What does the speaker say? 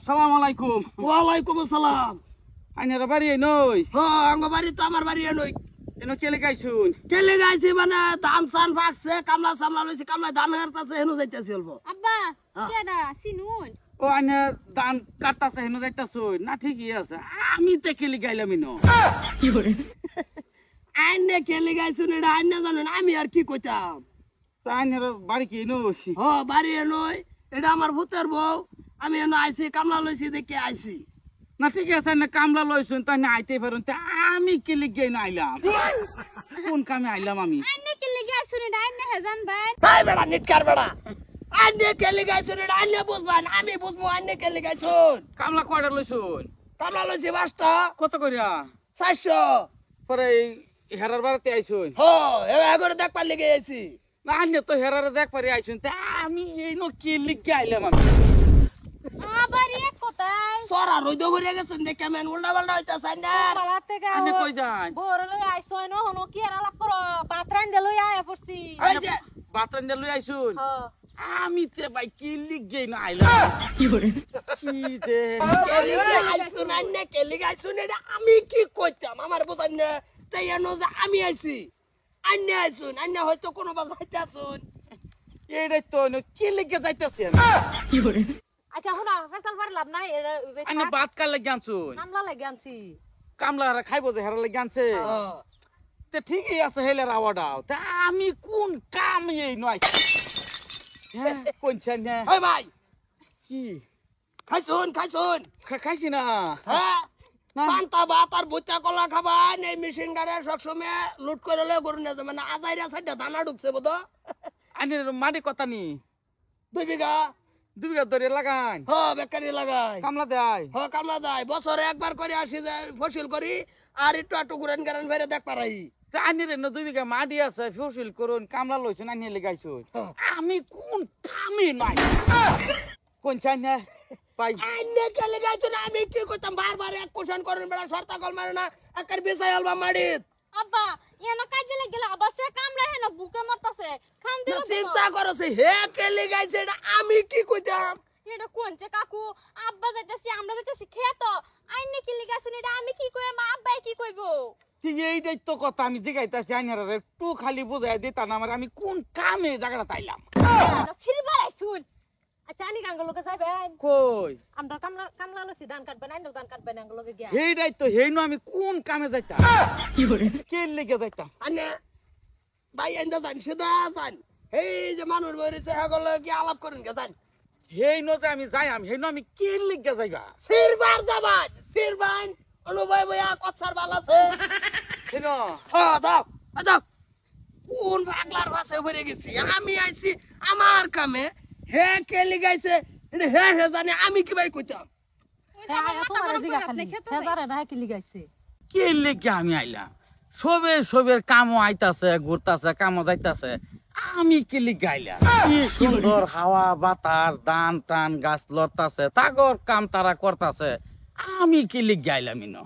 আসসালামু আলাইকুম। ওয়ালাইকুম আসসালাম। আইনার বাড়ি নই? হ্যাঁ আঙ্গ বাড়ি তো আমার বাড়ি নই। এনো কেলে গাইছুন? কেলে গাইছি মানে ধান সান ফাকছে, কামলা সামলা লইছি, কামলা ধান কাটতাছে, হেনু যাইতাছি অল্প। আব্বা কেডা সিনুন? ও আইনা ধান কাটতাছে হেনো যাইতাছুন না? ঠিকই আছে, আমি তে কেলে গাইলাম ইনো। কি করে আইনে কেলে গাইছুন এটা আইনে জানেন, আমি আর কি কইতাম। আইনার বাড়ি কি নই? হ্যাঁ বাড়ি নই, এটা আমার ভূতের বউ। আমি এনে আইছি, কামলা লইছি দেখে আইছি। না ঠিক আছে, না কামলা লইছুন তাই না আইতে পারুন, তা আমি কেলে গাই না আইলাম? কোন কামে আইলাম আমি? আইনে কি লাগি আইছুন এটা আইনে হেজান ভাই? ভাই বেড়া নিটকার বেড়া, আইনে কেলে গাইছুন এটা আইনে বুঝবান, আমি বুঝবো আইনে কেলে গাইছুন। কামলা কয়টা লইছুন? কামলা লইছি 5টা। কত করিয়া? 400। পরে হেরার বাড়িতে আইছুন? হ্যাঁ এবারে দেখবার লেগে আইছি। না আইনে তো হেরারে দেখ পারি আইছুন, তা আমি এই নো কেলে গাইলাম আমি? আবার এক কথাই সরা রইদ ভরে গেছুন দেখে মেন উল্টা পাল্টা হইতাছে না। বালাতে গা আইনে কই যান? বড় লই আইছয় ন হনো কি আর আলাপ করো, পাত্রান দে লই আয়া পড়ছি। এই যে বাতরান লই আইছুন? হ্যাঁ আমি তে ভাই কেলে গাই না আইলাম? কি করে কি যে কেলি গাইছুন আইনে কেলি গাইছুন এটা আমি কি কইতাম, আমার বুঝান না। তাই এনো যে আমি আইছি, আইনে আইছুন, আইনে হয়তো কোনো বাজাইতে আসুন। এইটাই তো কেলে গে যাইতাছেন? কি করে আচ্ছা হনা ফেসাল পার লাভ নাই এরা আইনে বাত কার লাগি আনছুন? কামলা লাগি আনছি। কামলা হারা খাইবো যে হেরা লাগি আনছে? তে ঠিকই আছে, হেলের আওয়াটাও। তা আমি কোন কাম এই নইছি? হ্যাঁ কোনছেন না? ওই ভাই কি খাইছুন খাইছুন? খাইছি না? হ্যাঁ না। পান্তা ভাত আর ভুট্টা কলা খাবা, এই মেশিনটারে সবসময় লুট করে লয়ে গরু নিয়ে যাবে না। আজাইরা সাইডে দানা ঢুকছে বোধ। আইনে মাটি কথা নি 2 বিঘা। 2 বিঘা ধরে লাগান? হ্যাঁ বেকারি লাগাই। কামলা দেয়? হ্যাঁ কামলা দেয়, বছরে একবার করে আসি যায় ফসল করি আর একটু একটু ঘুরেন গারেন ফেরে দেখ পারাই। তা আইনে 2 বিঘা মাটি আছে, ফসল করুন, কামলা লইছুন, আইনে লেগাইছুন। আমি কোন কামে নাই কোনছেন না ভাই? আইনে কেলে গাইছো না, আমি কি কইতাম বারবার এক কোশ্চেন করেন বেড়া শর্তা কল মারে না, একার বেসাই আলবা মাড়িত। আব্বা এনো কাজে লাগিলা আব্বা সে কামলা হেন বুকে মরতাছে খাম দিল চিন্তা করছে হে কেলে গাইছে এটা আমি কি কইতাম। এটা কোনছে কাকু আব্বা যাইতাছি আমরা যাইতাছি খেত আইনে কি লাগি আইছুন এটা আমি কি কইম আব্বাই কি কইবো? ঠিক এইটাই তো কথা, আমি জিগাইতাছি আইনারে একটু খালি বুঝাই দিতাম আমার, আমি কোন কামে জায়গাটা তাইলাম? সিলভার আইছুন। আচ্ছা আনি গাঙ্গ লোকে যাইবেন কই আমরা কামলা কামলা লছি ধান কাটবেন আইনো ধান কাটবেন গাঙ্গ লোকে গিয়া হেইটাই তো, হেইনো আমি কোন কামে যাইতাম? কি করে কে লেগে যাইতাম? আনে ভাই এন্ড জান সেদা জান এই যে মানুষ বইছে হেগল কি আলাপ করেন কে জান। হেইনো যে আমি যাইম, হেইনো আমি কে লেগে যাইবা? সিরবার জাবান সিরবান অনুভব বয়া কচ্ছার বাল আছে। হেনো হ্যাঁ দাও দাও কোন পাগলার ভাষায় ভরে গেছি আমি আইছি আমার কামে। হে কেলি গাইছে এটা হে হে জানে, আমি কি ভাই কইতাম। কে লেগে আমি আইলাম? সবের কামও আইতাছে, ঘুরতাছে, কামও যাইতাছে, আমি কে লেগে আইলাম? কি সুন্দর হাওয়া বাতাস, ধান টান গাছ লড়তাছে, তাগর কাম তারা করতাছে, আমি কে লেগে আইলাম ইনো?